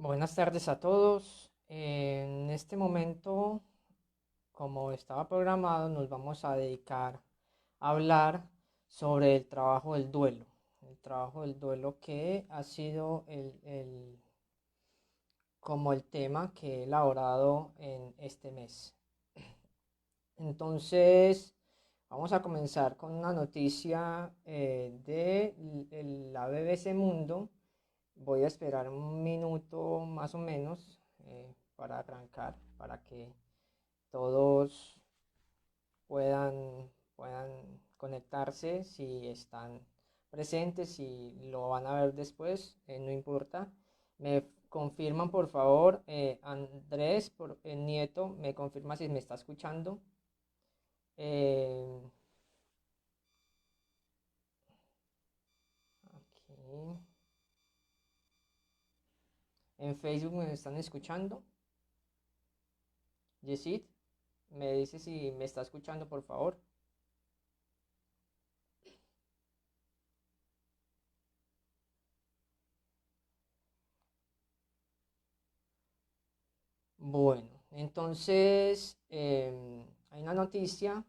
Buenas tardes a todos. En este momento, como estaba programado, nos vamos a dedicar a hablar sobre el trabajo del duelo. El trabajo del duelo que ha sido como el tema que he elaborado en este mes. Entonces, vamos a comenzar con una noticia de la BBC Mundo. Voy a esperar un minuto más o menos para arrancar, para que todos puedan conectarse si están presentes, si lo van a ver después, no importa. Me confirman por favor, Andrés, el nieto, me confirma si me está escuchando. Eh, Aquí en Facebook me están escuchando. Yesid, me dice si me está escuchando, por favor. Bueno, entonces hay una noticia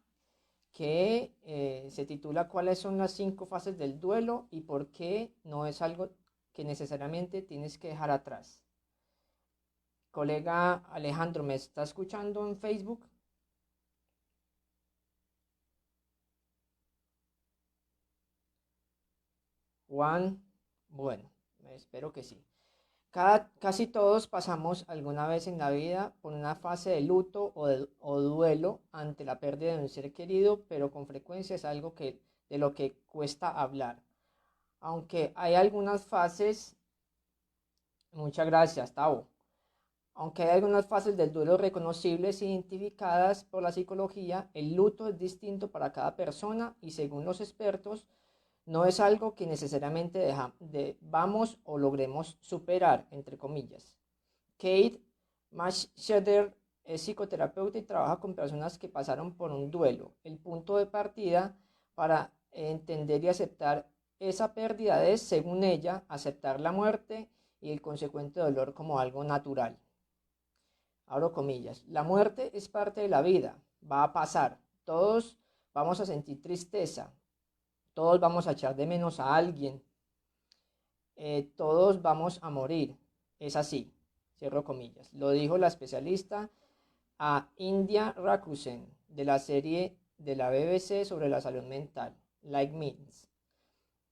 que se titula ¿Cuáles son las 5 fases del duelo y por qué no es algo que necesariamente tienes que dejar atrás? Colega Alejandro, ¿me está escuchando en Facebook? Juan, bueno, espero que sí. Casi todos pasamos alguna vez en la vida por una fase de luto o duelo ante la pérdida de un ser querido, pero con frecuencia es algo de lo que cuesta hablar. Aunque hay algunas fases, muchas gracias, Tavo. Aunque hay algunas fases del duelo reconocibles e identificadas por la psicología, el luto es distinto para cada persona y según los expertos, no es algo que necesariamente vamos o logremos superar, entre comillas. Kate Macheder es psicoterapeuta y trabaja con personas que pasaron por un duelo. El punto de partida para entender y aceptar esa pérdida es, según ella, aceptar la muerte y el consecuente dolor como algo natural. Abro comillas. La muerte es parte de la vida, va a pasar. Todos vamos a sentir tristeza, todos vamos a echar de menos a alguien, todos vamos a morir. Es así, cierro comillas. Lo dijo la especialista a India Rakusen de la serie de la BBC sobre la salud mental, Like Minds.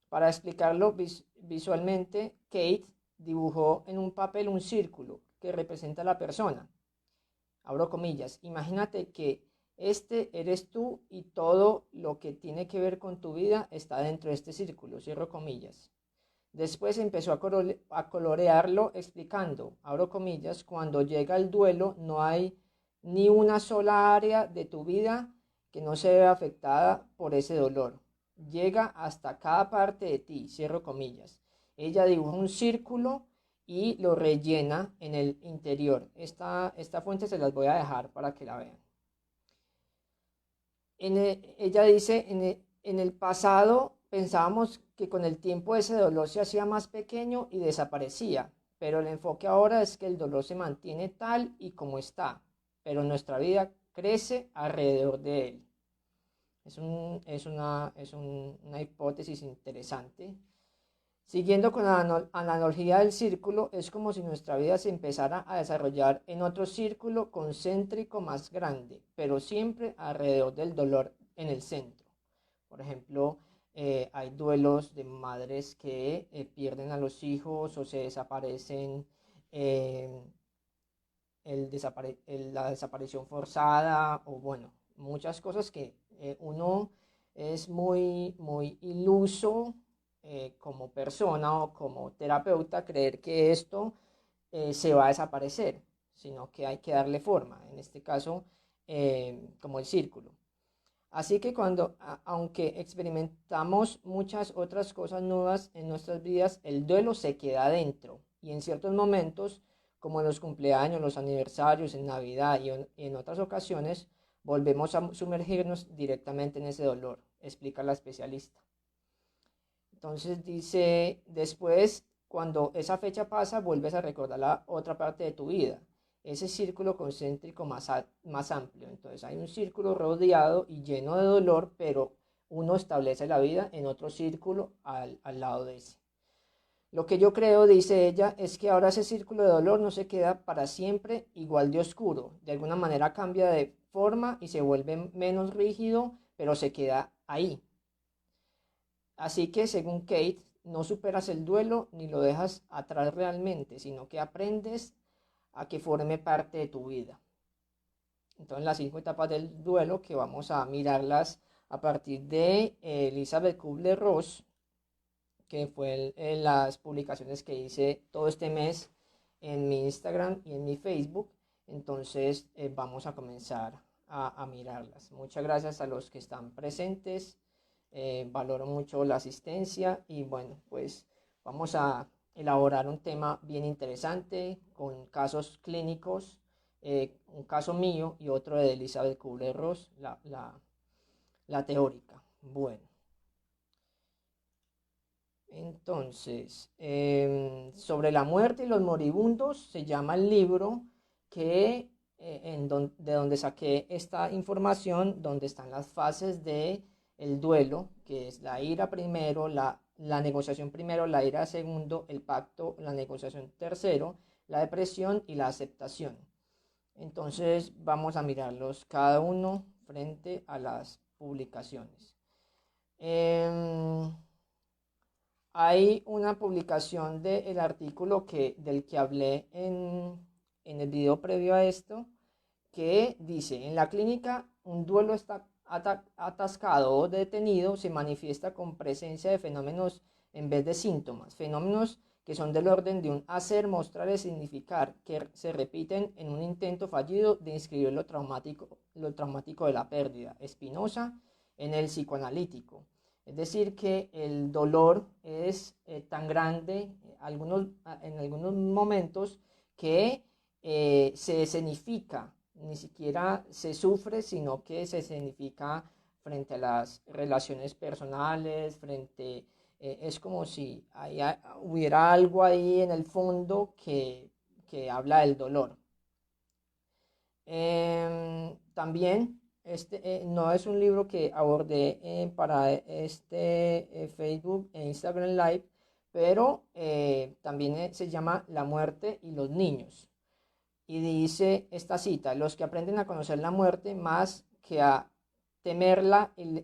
Para explicarlo visualmente, Kate dibujó en un papel un círculo que representa a la persona. Abro comillas. Imagínate que este eres tú y todo lo que tiene que ver con tu vida está dentro de este círculo. Cierro comillas. Después empezó a colorearlo explicando, abro comillas, cuando llega el duelo no hay ni una sola área de tu vida que no se vea afectada por ese dolor. Llega hasta cada parte de ti, cierro comillas. Ella dibuja un círculo y lo rellena en el interior. Esta fuente se las voy a dejar para que la vean. Ella dice, en el pasado pensábamos que con el tiempo ese dolor se hacía más pequeño y desaparecía, pero el enfoque ahora es que el dolor se mantiene tal y como está, pero nuestra vida crece alrededor de él. Es una hipótesis interesante. Siguiendo con la analogía del círculo, es como si nuestra vida se empezara a desarrollar en otro círculo concéntrico más grande, pero siempre alrededor del dolor en el centro. Por ejemplo, hay duelos de madres que pierden a los hijos o se desaparecen, eh, la desaparición forzada o bueno, muchas cosas que uno es muy iluso como persona o como terapeuta creer que esto se va a desaparecer, sino que hay que darle forma, en este caso como el círculo. Así que aunque experimentamos muchas otras cosas nuevas en nuestras vidas, el duelo se queda dentro y en ciertos momentos, como en los cumpleaños, los aniversarios, en Navidad y en otras ocasiones, volvemos a sumergirnos directamente en ese dolor, explica la especialista. Entonces dice, después cuando esa fecha pasa, vuelves a recordar la otra parte de tu vida, ese círculo concéntrico más amplio. Entonces hay un círculo rodeado y lleno de dolor, pero uno establece la vida en otro círculo al lado de ese. Lo que yo creo, dice ella, es que ahora ese círculo de dolor no se queda para siempre igual de oscuro. De alguna manera cambia de forma y se vuelve menos rígido, pero se queda ahí. Así que, según Kate, no superas el duelo ni lo dejas atrás realmente, sino que aprendes a que forme parte de tu vida. Entonces, las 5 etapas del duelo, que vamos a mirarlas a partir de Elizabeth Kubler-Ross, que fue las publicaciones que hice todo este mes en mi Instagram y en mi Facebook. Entonces vamos a comenzar a mirarlas. Muchas gracias a los que están presentes. Valoro mucho la asistencia y bueno, pues vamos a elaborar un tema bien interesante con casos clínicos, un caso mío y otro de Elizabeth Kubler-Ross, la teórica. Bueno. Entonces, sobre la muerte y los moribundos se llama el libro que, de donde saqué esta información, donde están las fases de el duelo, que es la ira primero, la negociación primero, la ira segundo, el pacto, la negociación tercero, la depresión y la aceptación. Entonces vamos a mirarlos cada uno frente a las publicaciones. Hay una publicación del artículo del que hablé en el video previo a esto, que dice, en la clínica un duelo está atascado o detenido se manifiesta con presencia de fenómenos en vez de síntomas, fenómenos que son del orden de un hacer, mostrar y significar, que se repiten en un intento fallido de inscribir lo traumático de la pérdida. Spinoza en el psicoanalítico. Es decir, que el dolor es tan grande en algunos momentos que se escenifica, ni siquiera se sufre, sino que se escenifica frente a las relaciones personales, es como si hubiera algo ahí en el fondo que habla del dolor. También no es un libro que abordé para Facebook e Instagram Live, pero también se llama La muerte y los niños. Y dice esta cita, los que aprenden a conocer la muerte más que a temerla y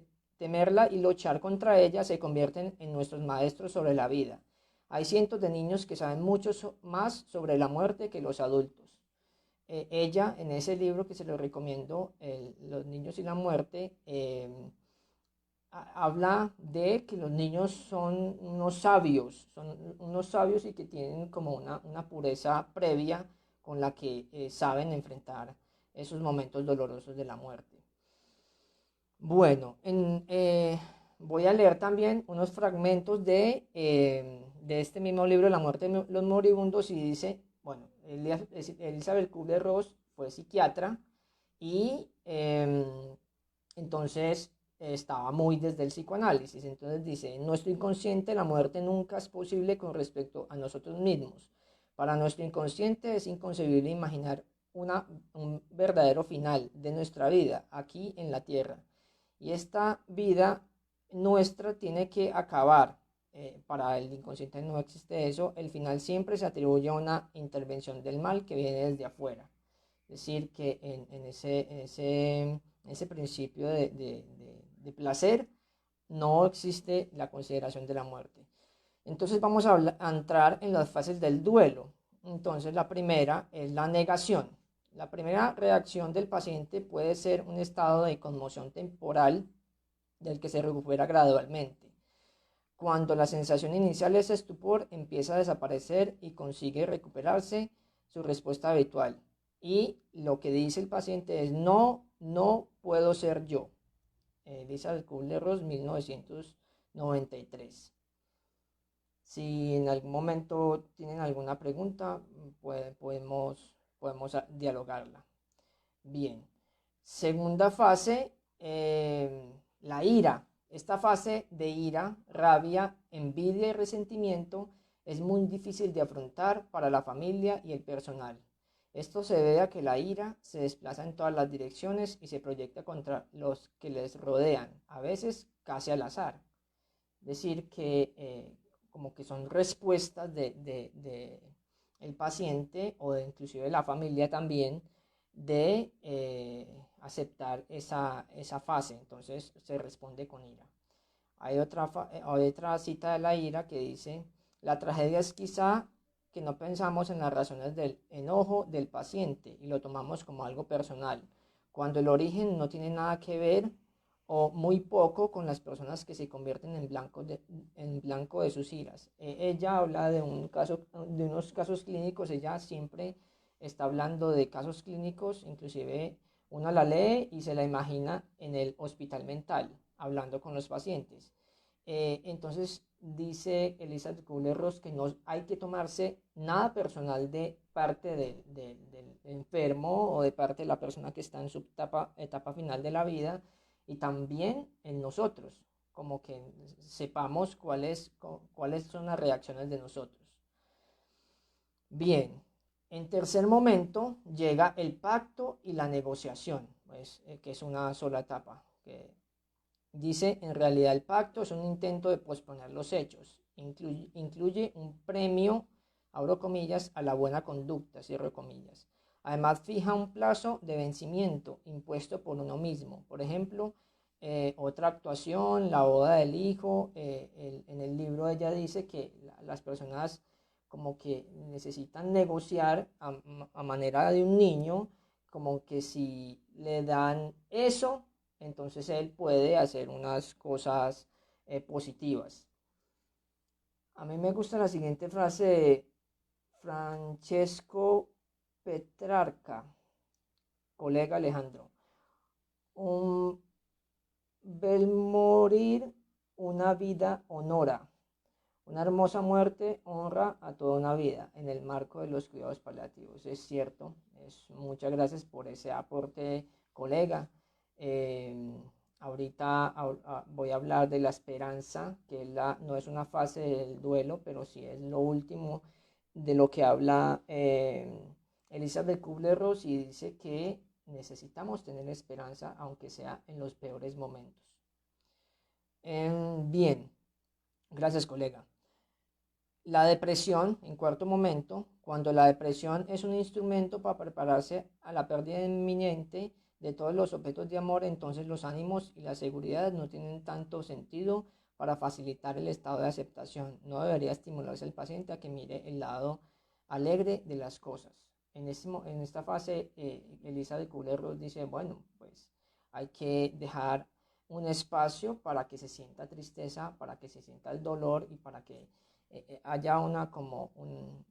luchar contra ella se convierten en nuestros maestros sobre la vida. Hay cientos de niños que saben mucho más sobre la muerte que los adultos. Ella, en ese libro que se lo recomiendo, Los niños y la muerte, habla de que los niños son unos sabios y que tienen como una pureza previa con la que saben enfrentar esos momentos dolorosos de la muerte. Bueno, voy a leer también unos fragmentos de este mismo libro, La muerte de los moribundos, y dice, bueno, Elizabeth Kubler-Ross fue psiquiatra y entonces estaba muy desde el psicoanálisis. Entonces dice, en nuestro inconsciente la muerte nunca es posible con respecto a nosotros mismos. Para nuestro inconsciente es inconcebible imaginar un verdadero final de nuestra vida aquí en la tierra. Y esta vida nuestra tiene que acabar. Para el inconsciente no existe eso. El final siempre se atribuye a una intervención del mal que viene desde afuera. Es decir, que en ese principio de placer no existe la consideración de la muerte. Entonces vamos a entrar en las fases del duelo. Entonces la primera es la negación. La primera reacción del paciente puede ser un estado de conmoción temporal del que se recupera gradualmente. Cuando la sensación inicial es estupor, empieza a desaparecer y consigue recuperarse su respuesta habitual. Y lo que dice el paciente es no puedo ser yo. Elizabeth Kubler-Ross, 1993. Si en algún momento tienen alguna pregunta, podemos dialogarla. Bien. Segunda fase, la ira. Esta fase de ira, rabia, envidia y resentimiento es muy difícil de afrontar para la familia y el personal. Esto se debe a que la ira se desplaza en todas las direcciones y se proyecta contra los que les rodean, a veces casi al azar. Es decir, que como que son respuestas de el paciente o de inclusive la familia también de aceptar esa fase. Entonces se responde con ira. Hay otra cita de la ira que dice, la tragedia es quizá que no pensamos en las razones del enojo del paciente y lo tomamos como algo personal, cuando el origen no tiene nada que ver o muy poco con las personas que se convierten en blanco de sus iras. Ella habla de de unos casos clínicos, ella siempre está hablando de casos clínicos, inclusive uno la lee y se la imagina en el hospital mental, hablando con los pacientes. Entonces dice Elizabeth Kubler-Ross que no hay que tomarse nada personal de parte del enfermo o de parte de la persona que está en su etapa final de la vida, y también en nosotros, como que sepamos cuáles son las reacciones de nosotros. Bien, en tercer momento llega el pacto y la negociación, pues, que es una sola etapa. Que dice, en realidad el pacto es un intento de posponer los hechos, incluye un premio, abro comillas, a la buena conducta, cierro comillas. Además fija un plazo de vencimiento impuesto por uno mismo. Por ejemplo, otra actuación, la boda del hijo, en el libro ella dice que las personas como que necesitan negociar a manera de un niño, como que si le dan eso, entonces él puede hacer unas cosas positivas. A mí me gusta la siguiente frase de Francesco Petrarca, colega Alejandro. Un bel morir, una vida honora. Una hermosa muerte honra a toda una vida en el marco de los cuidados paliativos. Es cierto, muchas gracias por ese aporte, colega. Eh, Ahorita voy a hablar de la esperanza, que no es una fase del duelo, pero sí es lo último de lo que habla Elizabeth Kubler-Ross, y dice que necesitamos tener esperanza, aunque sea en los peores momentos. Bien, gracias, colega. La depresión, en cuarto momento, cuando la depresión es un instrumento para prepararse a la pérdida inminente de todos los objetos de amor, entonces los ánimos y la seguridad no tienen tanto sentido para facilitar el estado de aceptación. No debería estimularse al paciente a que mire el lado alegre de las cosas. En esta fase, Elizabeth Kubler-Ross dice, bueno, pues hay que dejar un espacio para que se sienta tristeza, para que se sienta el dolor y para que haya un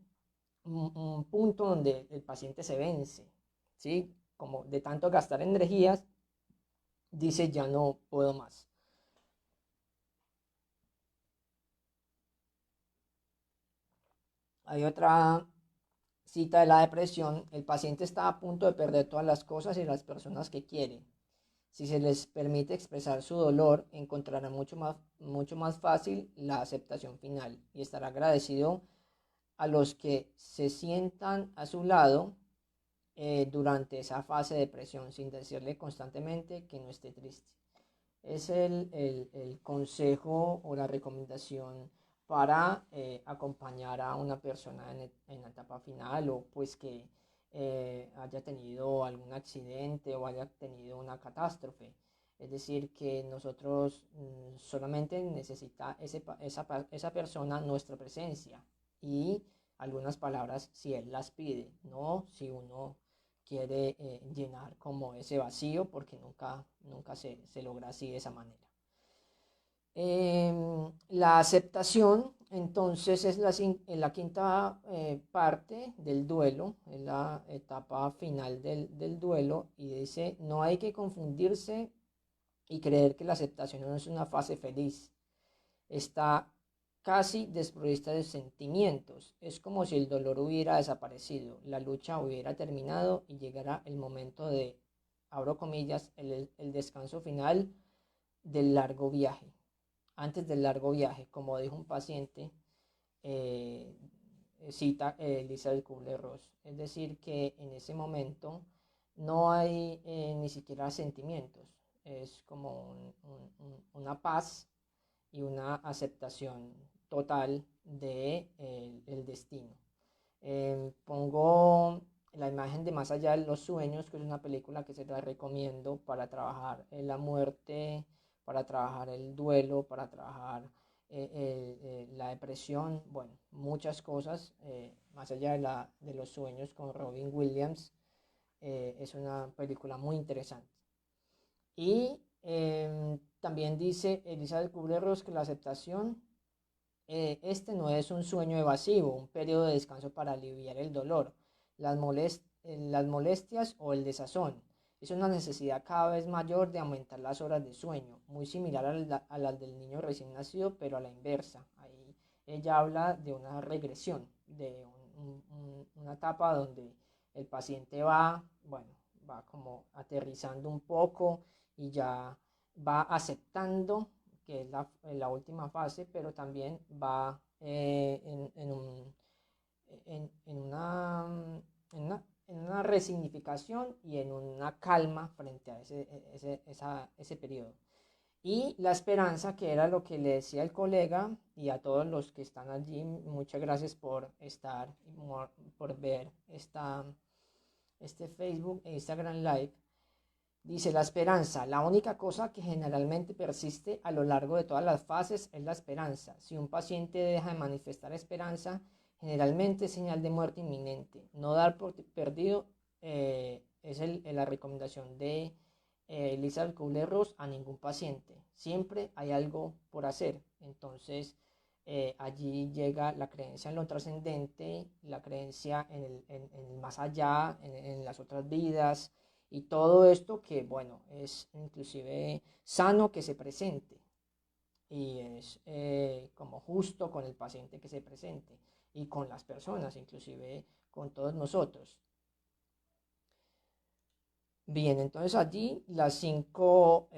punto donde el paciente se vence, ¿sí? Como de tanto gastar energías, dice ya no puedo más. Hay otra cita de la depresión, el paciente está a punto de perder todas las cosas y las personas que quiere. Si se les permite expresar su dolor, encontrará mucho más fácil la aceptación final y estará agradecido a los que se sientan a su lado durante esa fase de depresión, sin decirle constantemente que no esté triste. Es el consejo o la recomendación para acompañar a una persona en la etapa final, o pues que haya tenido algún accidente o haya tenido una catástrofe. Es decir, que nosotros solamente necesita esa persona nuestra presencia y algunas palabras si él las pide, no si uno quiere llenar como ese vacío, porque nunca se logra así de esa manera. La aceptación, entonces, es la quinta parte del duelo, es la etapa final del duelo, y dice, no hay que confundirse y creer que la aceptación no es una fase feliz. Está casi desprovista de sentimientos. Es como si el dolor hubiera desaparecido, la lucha hubiera terminado y llegara el momento de, abro comillas, el descanso final del largo viaje. Antes del largo viaje, como dijo un paciente, eh, cita Elizabeth Kubler-Ross. Es decir, que en ese momento no hay ni siquiera sentimientos, es como una paz y una aceptación total de el destino. Pongo la imagen de Más allá de los sueños, que es una película que se la recomiendo para trabajar la muerte, para trabajar el duelo, para trabajar la depresión, bueno, muchas cosas, Más allá de los sueños con Robin Williams. Es una película muy interesante. Y también dice Elizabeth Kubler-Ross que la aceptación, este no es un sueño evasivo, un periodo de descanso para aliviar el dolor, las molestias o el desazón. Es una necesidad cada vez mayor de aumentar las horas de sueño, muy similar a la del niño recién nacido, pero a la inversa. Ahí ella habla de una regresión, de una etapa donde el paciente va, bueno, va como aterrizando un poco y ya va aceptando, que es la última fase, pero también va en una resignificación y en una calma frente a ese periodo. Y la esperanza, que era lo que le decía el colega, y a todos los que están allí, muchas gracias por estar, por ver este Facebook e Instagram Live. Dice: la esperanza, la única cosa que generalmente persiste a lo largo de todas las fases es la esperanza. Si un paciente deja de manifestar esperanza, generalmente es señal de muerte inminente. No dar por perdido es la recomendación de Elizabeth Kubler-Ross a ningún paciente. Siempre hay algo por hacer. Entonces, allí llega la creencia en lo trascendente, la creencia en el más allá, en las otras vidas, y todo esto que, bueno, es inclusive sano que se presente y es como justo con el paciente que se presente y con las personas, inclusive con todos nosotros. Bien, entonces allí las 5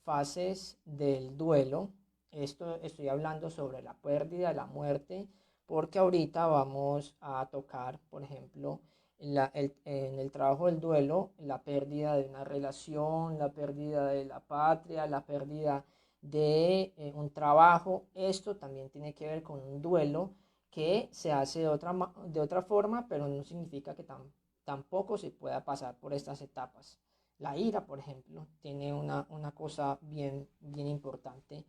fases del duelo. Esto estoy hablando sobre la pérdida, la muerte, porque ahorita vamos a tocar, por ejemplo, en el trabajo del duelo, la pérdida de una relación, la pérdida de la patria, la pérdida de un trabajo. Esto también tiene que ver con un duelo que se hace de otra forma, pero no significa que tampoco se pueda pasar por estas etapas. La ira, por ejemplo, tiene una cosa bien importante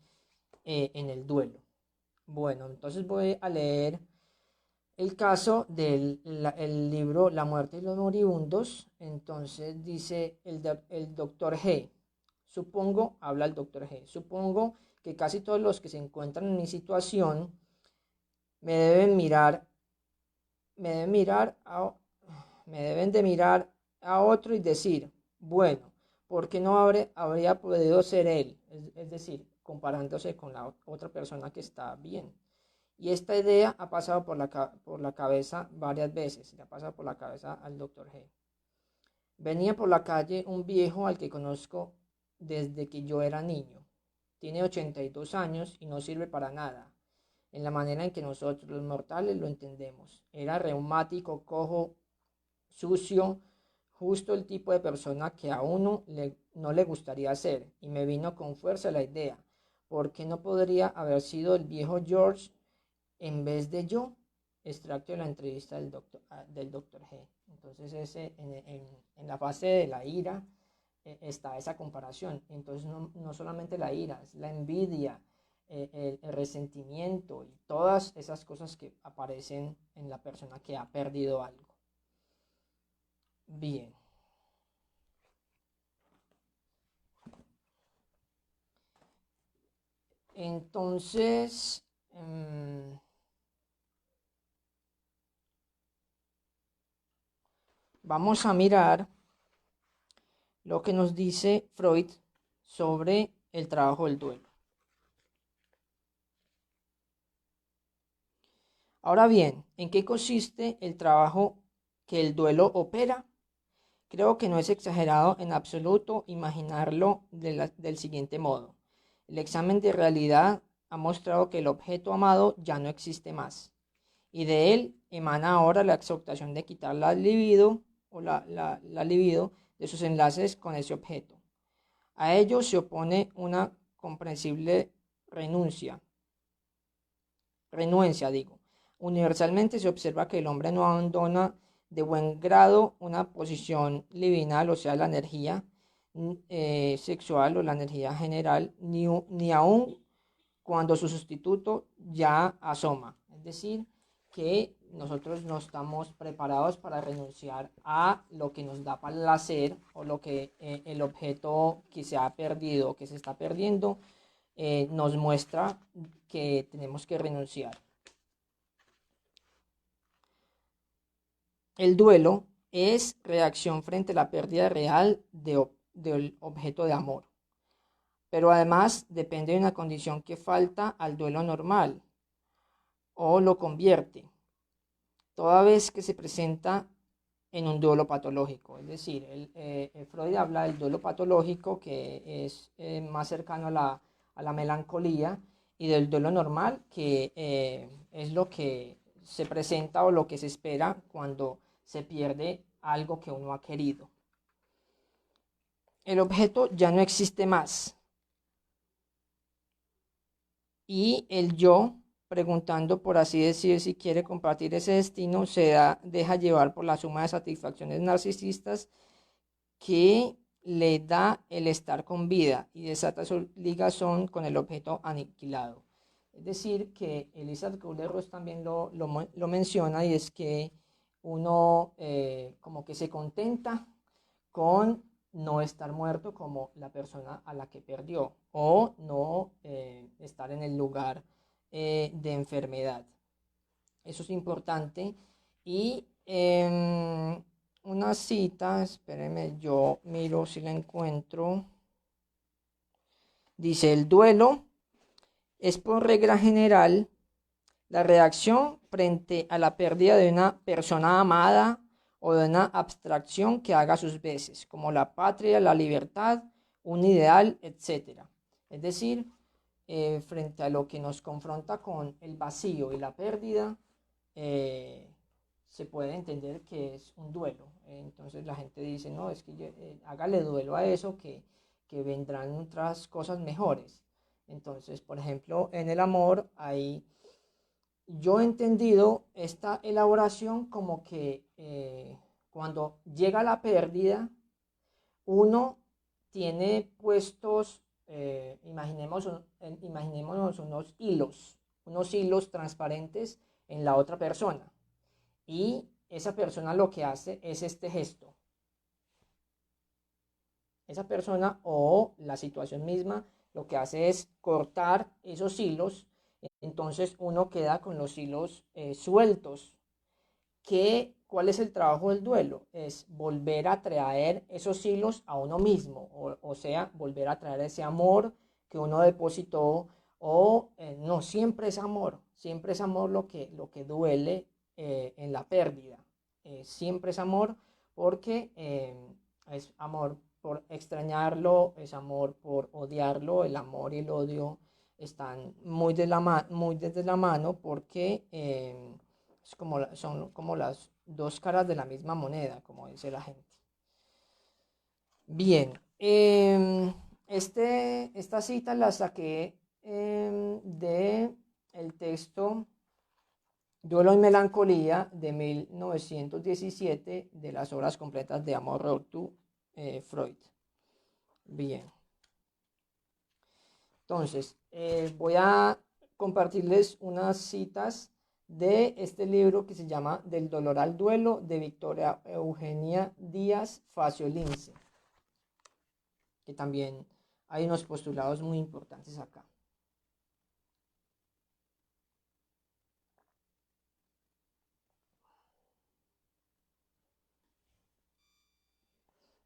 en el duelo. Bueno, entonces voy a leer el caso del el libro La muerte y los moribundos. Entonces dice el doctor G. Supongo, habla el doctor G. Supongo que casi todos los que se encuentran en mi situación me deben mirar, me deben mirar a, me deben de mirar a otro y decir: bueno, ¿por qué no habría podido ser él? Es decir, comparándose con la otra persona que está bien. Y esta idea ha pasado por la cabeza varias veces, le ha pasado por la cabeza al doctor G. Venía por la calle un viejo al que conozco desde que yo era niño. Tiene 82 años y no sirve para nada, en la manera en que nosotros los mortales lo entendemos. Era reumático, cojo, sucio, justo el tipo de persona que a uno no le gustaría ser, y me vino con fuerza la idea: ¿por qué no podría haber sido el viejo George en vez de yo? Extracto de la entrevista del doctor G. Entonces en la fase de la ira está esa comparación. Entonces no solamente la ira, es la envidia, el resentimiento y todas esas cosas que aparecen en la persona que ha perdido algo. Bien. Entonces, vamos a mirar lo que nos dice Freud sobre el trabajo del duelo. Ahora bien, ¿en qué consiste el trabajo que el duelo opera? Creo que no es exagerado en absoluto imaginarlo del siguiente modo. El examen de realidad ha mostrado que el objeto amado ya no existe más y de él emana ahora la exaltación de quitar la libido o la libido de sus enlaces con ese objeto. A ello se opone una comprensible renuencia. Universalmente se observa que el hombre no abandona de buen grado una posición libidinal, o sea, la energía sexual o la energía general, ni aun cuando su sustituto ya asoma. Es decir, que nosotros no estamos preparados para renunciar a lo que nos da placer o lo que el objeto que se ha perdido, que se está perdiendo, nos muestra que tenemos que renunciar. El duelo es reacción frente a la pérdida real del objeto de amor, pero además depende de una condición que falta al duelo normal o lo convierte, toda vez que se presenta en un duelo patológico. Es decir, Freud habla del duelo patológico, que es más cercano a la melancolía, y del duelo normal, que es lo que se presenta o lo que se espera cuando se pierde algo que uno ha querido. El objeto ya no existe más y el yo, preguntando por así decir si quiere compartir ese destino, deja llevar por la suma de satisfacciones narcisistas que le da el estar con vida y desata su ligazón con el objeto aniquilado. Es decir, que Elizabeth Kubler-Ross también lo menciona, y es que uno como que se contenta con no estar muerto como la persona a la que perdió, o no estar en el lugar de enfermedad. Eso es importante. Y una cita, espérenme, yo miro si la encuentro. Dice: el duelo es por regla general la reacción frente a la pérdida de una persona amada o de una abstracción que haga sus veces, como la patria, la libertad, un ideal, etc. Es decir, frente a lo que nos confronta con el vacío y la pérdida, se puede entender que es un duelo. Entonces la gente dice: no, es que hágale duelo a eso, que vendrán otras cosas mejores. Entonces, por ejemplo, en el amor yo he entendido esta elaboración como que cuando llega la pérdida, uno tiene puestos, imaginémonos unos hilos transparentes en la otra persona. Y esa persona lo que hace es este gesto. Esa persona o la situación misma lo que hace es cortar esos hilos. Entonces uno queda con los hilos sueltos. ¿Cuál es el trabajo del duelo? Es volver a traer esos hilos a uno mismo, o sea, volver a traer ese amor que uno depositó, o no, siempre es amor lo que duele en la pérdida. Siempre es amor porque es amor por extrañarlo, es amor por odiarlo. El amor y el odio están muy desde la mano, porque son como las dos caras de la misma moneda, como dice la gente. Bien, esta cita la saqué de el texto Duelo y Melancolía de 1917, de las obras completas de Amor Rotu, Freud. Bien. Entonces, voy a compartirles unas citas de este libro que se llama Del dolor al duelo, de Victoria Eugenia Díaz Faciolince, que también hay unos postulados muy importantes acá.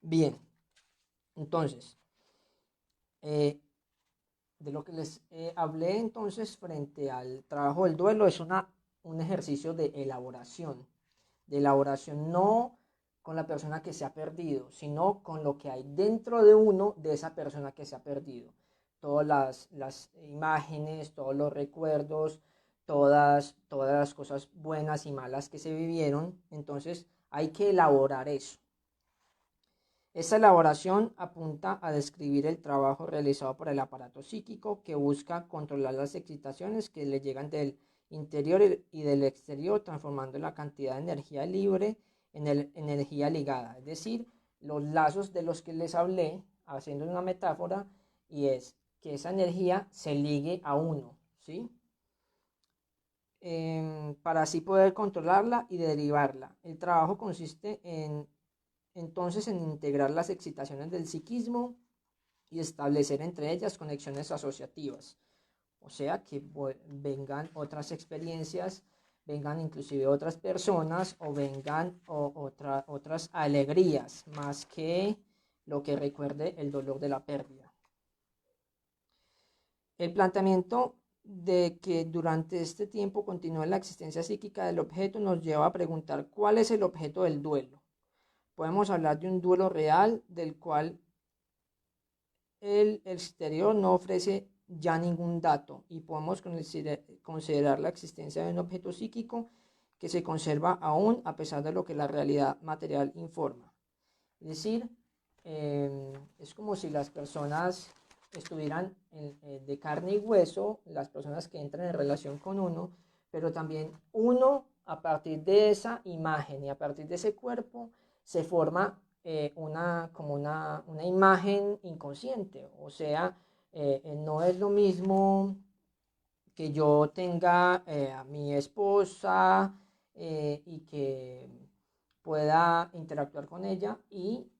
Bien, entonces, de lo que les hablé entonces frente al trabajo del duelo, es un ejercicio de elaboración no con la persona que se ha perdido, sino con lo que hay dentro de uno de esa persona que se ha perdido. todas las imágenes, todos los recuerdos, todas las cosas buenas y malas que se vivieron. Entonces hay que elaborar eso. Esta elaboración apunta a describir el trabajo realizado por el aparato psíquico que busca controlar las excitaciones que le llegan del interior y del exterior, transformando la cantidad de energía libre en energía ligada. Es decir, los lazos de los que les hablé, haciendo una metáfora, y es que esa energía se ligue a uno, ¿sí? Para así poder controlarla y derivarla. El trabajo consiste entonces en integrar las excitaciones del psiquismo y establecer entre ellas conexiones asociativas. O sea, que vengan otras experiencias, vengan inclusive otras personas o vengan otras alegrías, más que lo que recuerde el dolor de la pérdida. El planteamiento de que durante este tiempo continúa la existencia psíquica del objeto nos lleva a preguntar cuál es el objeto del duelo. Podemos hablar de un duelo real del cual el exterior no ofrece ya ningún dato y podemos considerar la existencia de un objeto psíquico que se conserva aún a pesar de lo que la realidad material informa. Es decir, es como si las personas estuvieran de carne y hueso, las personas que entran en relación con uno, pero también uno a partir de esa imagen y a partir de ese cuerpo se forma como una imagen inconsciente. O sea, no es lo mismo que yo tenga a mi esposa y que pueda interactuar con ella y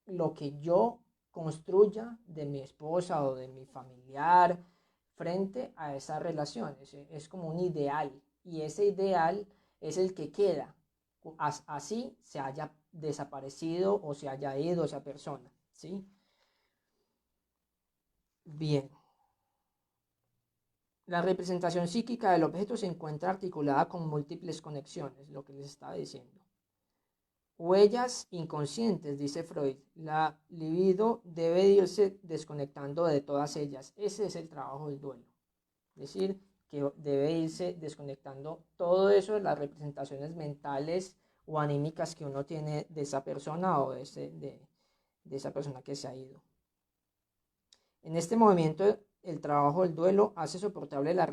lo que yo construya de mi esposa o de mi familiar frente a esa relación. Es como un ideal y ese ideal es el que queda, así se haya desaparecido o se haya ido esa persona, ¿sí? Bien. La representación psíquica del objeto se encuentra articulada con múltiples conexiones, lo que les estaba diciendo. Huellas inconscientes, dice Freud. La libido debe irse desconectando de todas ellas. Ese es el trabajo del duelo. Es decir, que debe irse desconectando todo eso de las representaciones mentales o anímicas que uno tiene de esa persona o de esa persona que se ha ido. En este movimiento, el trabajo del duelo hace soportable la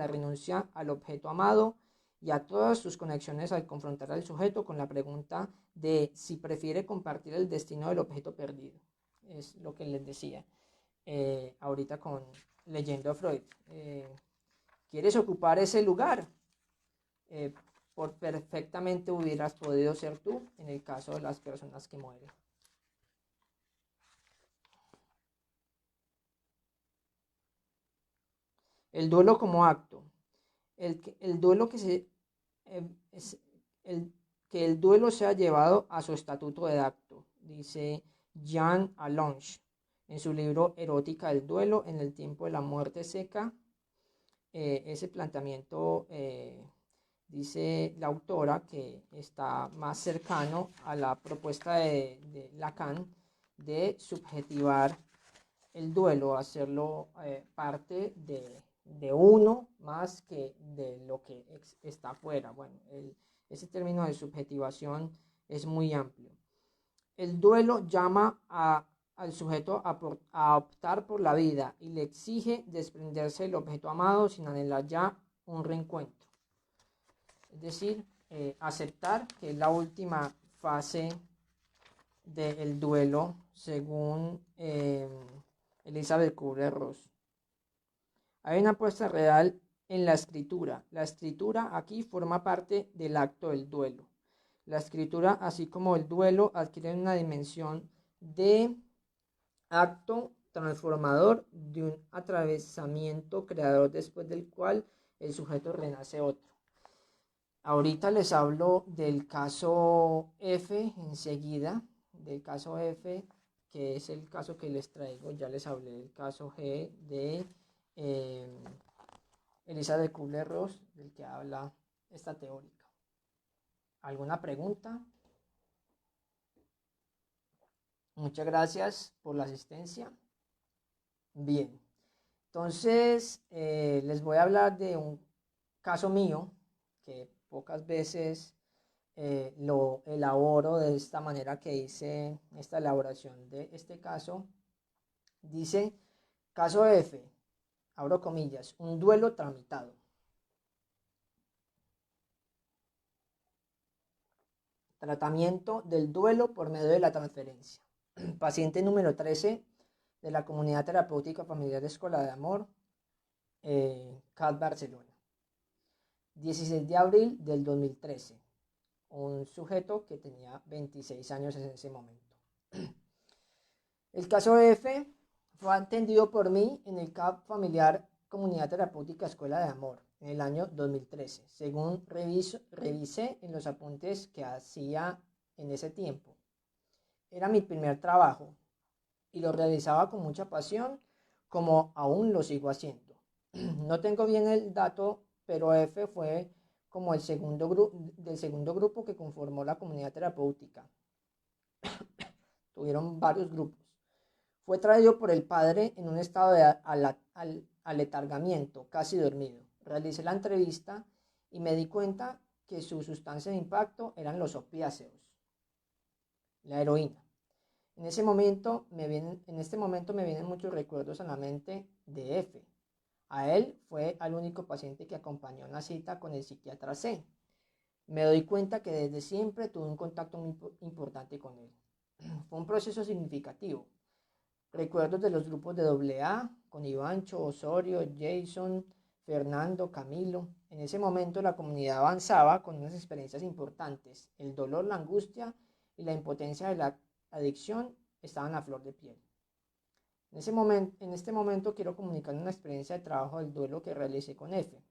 renuncia al objeto amado y a todas sus conexiones al confrontar al sujeto con la pregunta de si prefiere compartir el destino del objeto perdido. Es lo que les decía ahorita leyendo a Freud. ¿Quieres ocupar ese lugar? Por perfectamente hubieras podido ser tú en el caso de las personas que mueren. El duelo como acto. El duelo que el duelo sea llevado a su estatuto de acto, dice Jean Allonge en su libro Erótica del duelo en el tiempo de la muerte seca. Ese planteamiento dice la autora que está más cercano a la propuesta de Lacan de subjetivar el duelo, hacerlo parte de uno más que de lo que está afuera. Bueno, ese término de subjetivación es muy amplio. El duelo llama al sujeto a optar por la vida y le exige desprenderse del objeto amado sin anhelar ya un reencuentro. Es decir, aceptar que es la última fase del duelo según Elizabeth Kubler-Ross. Hay una apuesta real en la escritura. La escritura aquí forma parte del acto del duelo. La escritura, así como el duelo, adquieren una dimensión de acto transformador, de un atravesamiento creador después del cual el sujeto renace otro. Ahorita les hablo del caso F enseguida, del caso F, que es el caso que les traigo. Ya les hablé del caso G de Elizabeth Kubler-Ross, del que habla esta teórica. ¿Alguna pregunta? Muchas gracias por la asistencia. Bien, entonces les voy a hablar de un caso mío que pocas veces lo elaboro de esta manera que hice esta elaboración de este caso. Dice, caso F, abro comillas, un duelo tramitado. Tratamiento del duelo por medio de la transferencia. Paciente número 13 de la Comunidad Terapéutica Familiar Escuela de Amor, CAT Barcelona. 16 de abril del 2013. Un sujeto que tenía 26 años en ese momento. El caso F fue atendido por mí en el CAP Familiar Comunidad Terapéutica Escuela de Amor en el año 2013, según revisé en los apuntes que hacía en ese tiempo. Era mi primer trabajo y lo realizaba con mucha pasión, como aún lo sigo haciendo. No tengo bien el dato, pero F fue como el del segundo grupo que conformó la comunidad terapéutica. Tuvieron varios grupos. Fue traído por el padre en un estado de aletargamiento, casi dormido. Realicé la entrevista y me di cuenta que su sustancia de impacto eran los opiáceos, la heroína. En este momento me vienen muchos recuerdos a la mente de F. A él fue el único paciente que acompañó una cita con el psiquiatra C. Me doy cuenta que desde siempre tuve un contacto muy importante con él. Fue un proceso significativo. Recuerdos de los grupos de AA, con Ivancho, Osorio, Jason, Fernando, Camilo. En ese momento la comunidad avanzaba con unas experiencias importantes. El dolor, la angustia y la impotencia de la adicción estaban a flor de piel. En este momento quiero comunicar una experiencia de trabajo del duelo que realicé con F,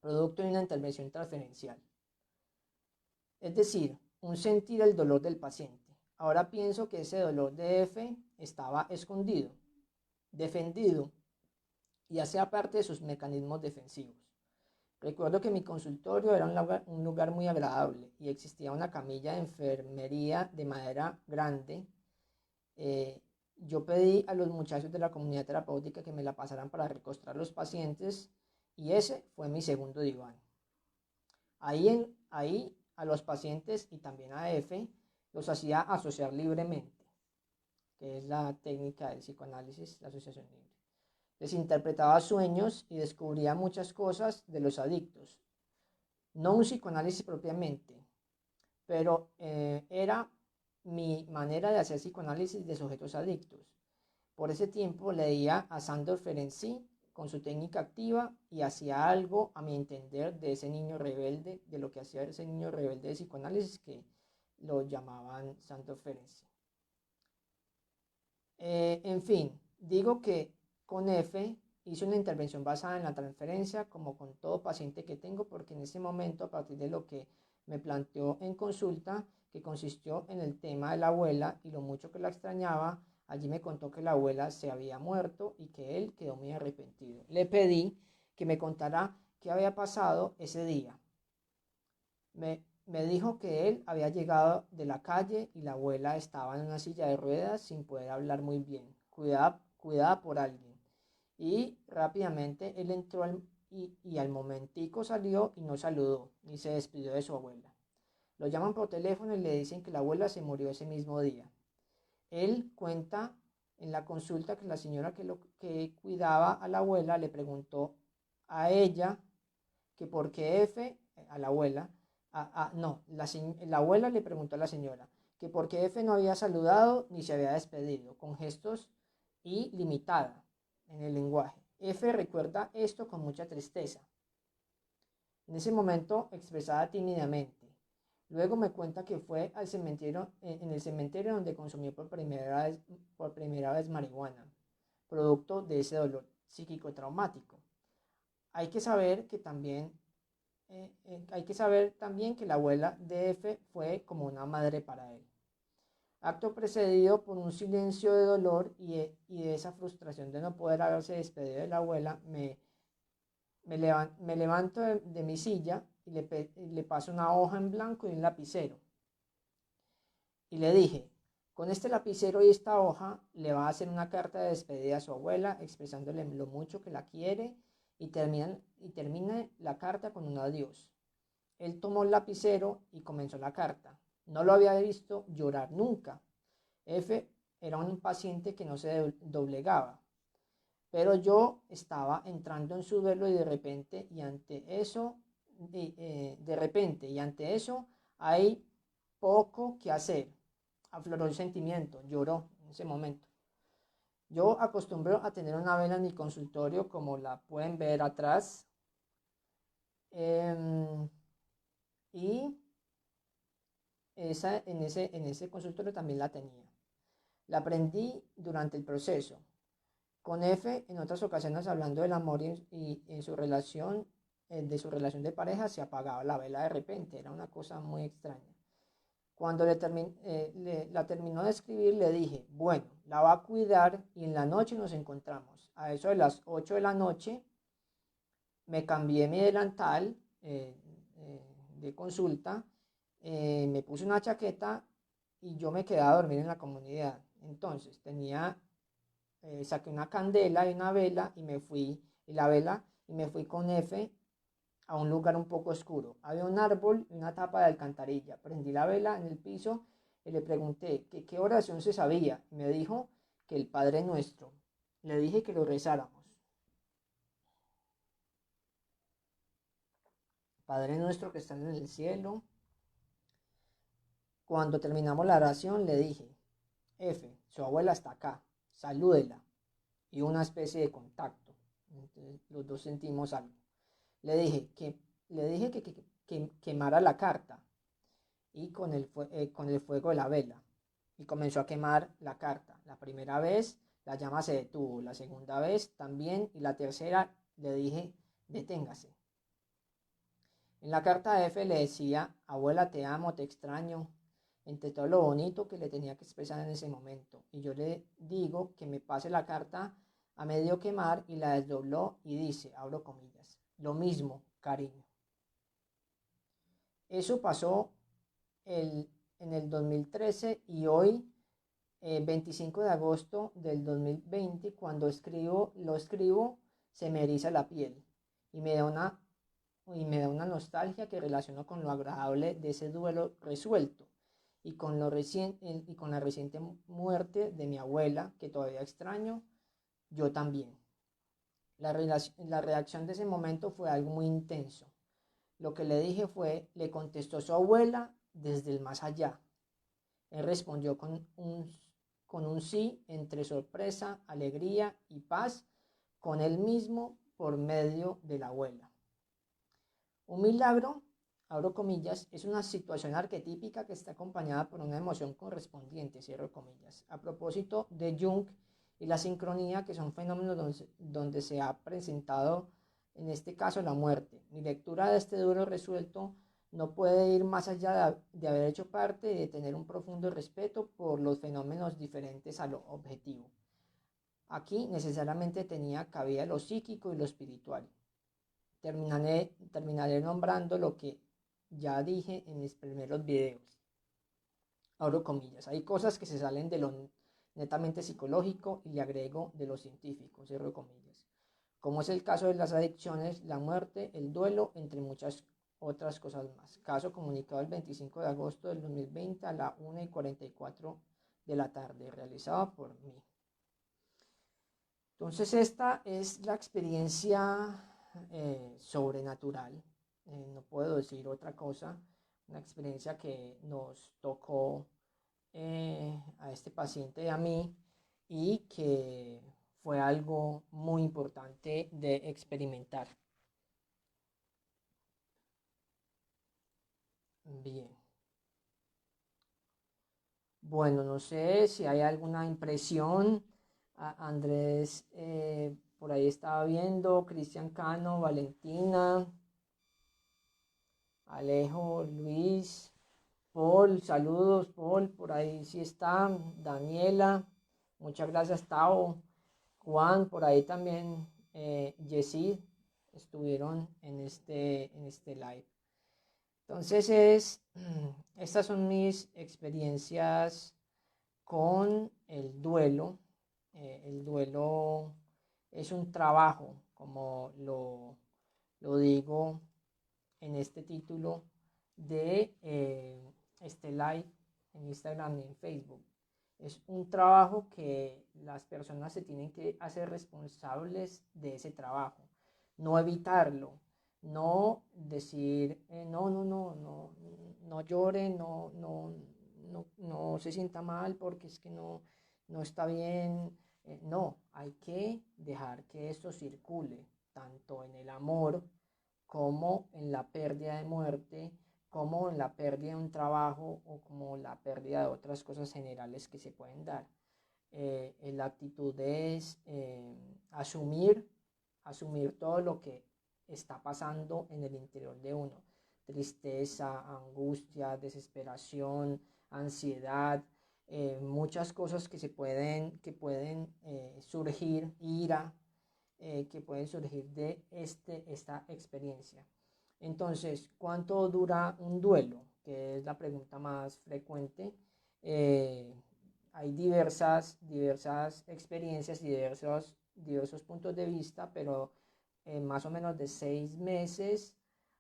producto de una intervención transferencial. Es decir, un sentir el dolor del paciente. Ahora pienso que ese dolor de F estaba escondido, defendido y hacía parte de sus mecanismos defensivos. Recuerdo que mi consultorio era un lugar muy agradable y existía una camilla de enfermería de madera grande. Yo pedí a los muchachos de la comunidad terapéutica que me la pasaran para recostar los pacientes y ese fue mi segundo diván. Ahí a los pacientes y también a F los hacía asociar libremente, que es la técnica del psicoanálisis, la asociación libre. Les interpretaba sueños y descubría muchas cosas de los adictos. No un psicoanálisis propiamente, pero era mi manera de hacer psicoanálisis de sujetos adictos. Por ese tiempo leía a Sándor Ferenczi con su técnica activa y hacía algo, a mi entender, de ese niño rebelde, de lo que hacía ese niño rebelde de psicoanálisis que lo llamaban Sándor Ferenczi. En fin, digo que con F hice una intervención basada en la transferencia, como con todo paciente que tengo, porque en ese momento, a partir de lo que me planteó en consulta, que consistió en el tema de la abuela y lo mucho que la extrañaba, allí me contó que la abuela se había muerto y que él quedó muy arrepentido. Le pedí que me contara qué había pasado ese día. Me dijo que él había llegado de la calle y la abuela estaba en una silla de ruedas sin poder hablar muy bien, cuidada por alguien. Y rápidamente él entró y al momentico salió y no saludó, ni se despidió de su abuela. Lo llaman por teléfono y le dicen que la abuela se murió ese mismo día. Él cuenta en la consulta que la señora que cuidaba a la abuela le preguntó a ella que por qué F, a la abuela, no, la abuela le preguntó a la señora que por qué F no había saludado ni se había despedido, con gestos y limitada en el lenguaje. F recuerda esto con mucha tristeza. En ese momento expresada tímidamente. Luego me cuenta que fue al cementerio, en el cementerio donde consumió por primera vez marihuana, producto de ese dolor psíquico traumático. Hay que saber que también que la abuela de F fue como una madre para él. Acto precedido por un silencio de dolor y de esa frustración de no poder haberse despedido de la abuela, me levanto de mi silla y le paso una hoja en blanco y un lapicero. Y le dije, Con este lapicero y esta hoja le va a hacer una carta de despedida a su abuela, expresándole lo mucho que la quiere y termina la carta con un adiós. Él tomó el lapicero y comenzó la carta. No lo había visto llorar nunca. F era un paciente que no se doblegaba. Pero yo estaba entrando en su duelo y de repente y ante eso, hay poco que hacer. Afloró el sentimiento, lloró en ese momento. Yo acostumbro a tener una vela en mi consultorio, como la pueden ver atrás. Y en ese consultorio también la tenía. La aprendí durante el proceso. Con F, en otras ocasiones, hablando del amor y en su relación, de su relación de pareja, se apagaba la vela de repente. Era una cosa muy extraña. Cuando la terminó de escribir, le dije, bueno, la va a cuidar y en la noche nos encontramos. A eso de las 8 de la noche, me cambié mi delantal de consulta, me puse una chaqueta y yo me quedé a dormir en la comunidad. Entonces saqué una candela y una vela y me fui con F a un lugar un poco oscuro. Había un árbol y una tapa de alcantarilla. Prendí la vela en el piso y le pregunté que qué oración se sabía. Me dijo que el Padre Nuestro. Le dije que lo rezáramos. Padre Nuestro que estás en el cielo. Cuando terminamos la oración le dije, F, su abuela está acá, salúdela. Y una especie de contacto. Entonces, los dos sentimos algo. Le dije que quemara la carta y con el fuego de la vela. Y comenzó a quemar la carta. La primera vez la llama se detuvo, la segunda vez también y la tercera le dije, deténgase. En la carta F le decía, abuela, te amo, te extraño, entre todo lo bonito que le tenía que expresar en ese momento. Y yo le digo que me pase la carta a medio quemar y la desdobló y dice, abro comillas, lo mismo, cariño. Eso pasó en el 2013 y hoy, 25 de agosto del 2020, cuando lo escribo, se me eriza la piel y me da una nostalgia que relaciono con lo agradable de ese duelo resuelto y con la reciente muerte de mi abuela, que todavía extraño, yo también. La reacción de ese momento fue algo muy intenso. Lo que le dije le contestó su abuela desde el más allá. Él respondió con un sí entre sorpresa, alegría y paz con él mismo por medio de la abuela. Un milagro, abro comillas, es una situación arquetípica que está acompañada por una emoción correspondiente, cierro comillas. A propósito de Jung y la sincronía, que son fenómenos donde se ha presentado, en este caso, la muerte. Mi lectura de este duelo resuelto no puede ir más allá de haber hecho parte y de tener un profundo respeto por los fenómenos diferentes a lo objetivo. Aquí necesariamente tenía cabida lo psíquico y lo espiritual. Terminaré nombrando lo que ya dije en mis primeros videos. Abro comillas. Hay cosas que se salen de lo netamente psicológico y le agrego de lo científico, cierro comillas. Como es el caso de las adicciones, la muerte, el duelo, entre muchas otras cosas más. Caso comunicado el 25 de agosto del 2020 a la 1:44 de la tarde, realizado por mí. Entonces esta es la experiencia sobrenatural, no puedo decir otra cosa, una experiencia que nos tocó a este paciente y a mí y que fue algo muy importante de experimentar. Bien. Bueno, no sé si hay alguna impresión. Andrés, por ahí estaba viendo, Cristian Cano, Valentina, Alejo, Luis, Paul, saludos, Paul, por ahí sí está, Daniela, muchas gracias, Tao, Juan, por ahí también, Yesid, estuvieron en este live. Entonces estas son mis experiencias con el duelo. El duelo es un trabajo, como lo digo en este título de este live en Instagram y en Facebook. Es un trabajo que las personas se tienen que hacer responsables de ese trabajo, no evitarlo, no decir no llore, no se sienta mal porque es que no está bien. No, hay que dejar que esto circule, tanto en el amor como en la pérdida de muerte, como en la pérdida de un trabajo o como la pérdida de otras cosas generales que se pueden dar. La actitud es asumir todo lo que está pasando en el interior de uno. Tristeza, angustia, desesperación, ansiedad, muchas cosas que pueden surgir, ira, que pueden surgir de esta experiencia. Entonces, ¿cuánto dura un duelo? Que es la pregunta más frecuente. Hay diversas experiencias y diversos puntos de vista, pero más o menos de 6 meses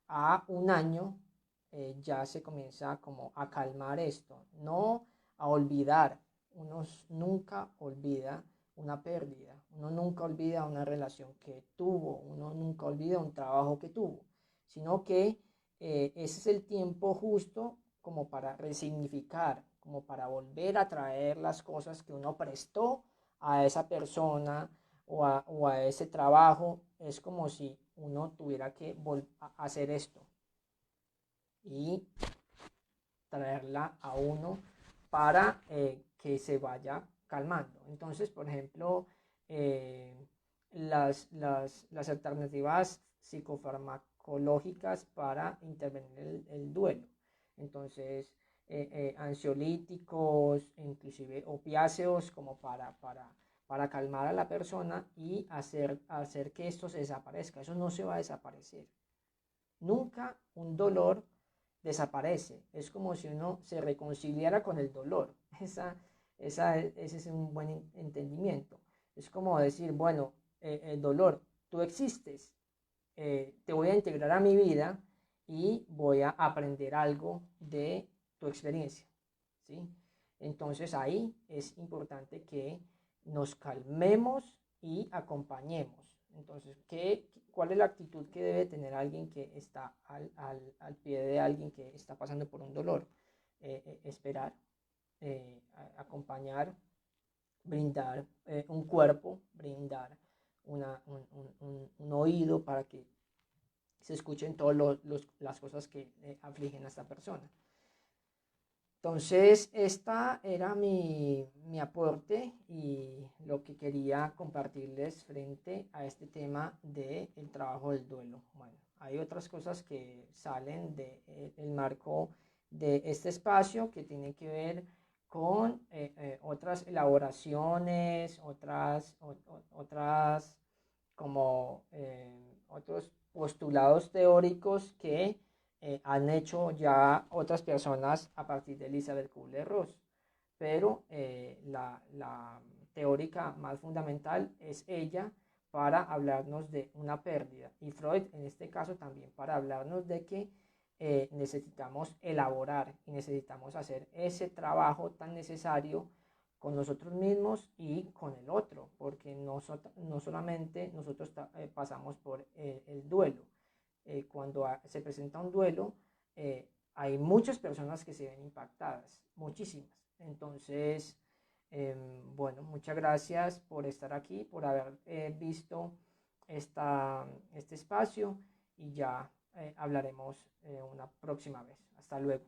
a un año ya se comienza como a calmar esto, no a olvidar. Uno nunca olvida una pérdida, uno nunca olvida una relación que tuvo, uno nunca olvida un trabajo que tuvo, sino que ese es el tiempo justo como para resignificar, como para volver a traer las cosas que uno prestó a esa persona o a ese trabajo. Es como si uno tuviera que hacer esto y traerla a uno para que se vaya calmando. Entonces, por ejemplo, las alternativas psicofarmacológicas para intervenir el duelo. Entonces, ansiolíticos, inclusive opiáceos, como para calmar a la persona y hacer que esto se desaparezca. Eso no se va a desaparecer. Nunca un dolor desaparece. Es como si uno se reconciliara con el dolor. Ese es un buen entendimiento. Es como decir, bueno, el dolor, tú existes, te voy a integrar a mi vida y voy a aprender algo de tu experiencia, ¿sí? Entonces ahí es importante que nos calmemos y acompañemos. Entonces, ¿cuál es la actitud que debe tener alguien que está al pie de alguien que está pasando por un dolor? Esperar, acompañar, brindar un cuerpo, brindar un oído para que se escuchen todas las cosas que afligen a esta persona. Entonces, esta era mi aporte y lo que quería compartirles frente a este tema del trabajo del duelo. Bueno, hay otras cosas que salen del marco de este espacio que tienen que ver con otras elaboraciones, otras como otros postulados teóricos que han hecho ya otras personas a partir de Elizabeth Kubler-Ross. Pero la teórica más fundamental es ella para hablarnos de una pérdida. Y Freud en este caso también para hablarnos de que necesitamos elaborar y necesitamos hacer ese trabajo tan necesario con nosotros mismos y con el otro, porque no solamente nosotros pasamos por el duelo. Cuando se presenta un duelo, hay muchas personas que se ven impactadas, muchísimas. Entonces, bueno, muchas gracias por estar aquí, por haber visto este espacio y ya hablaremos una próxima vez. Hasta luego.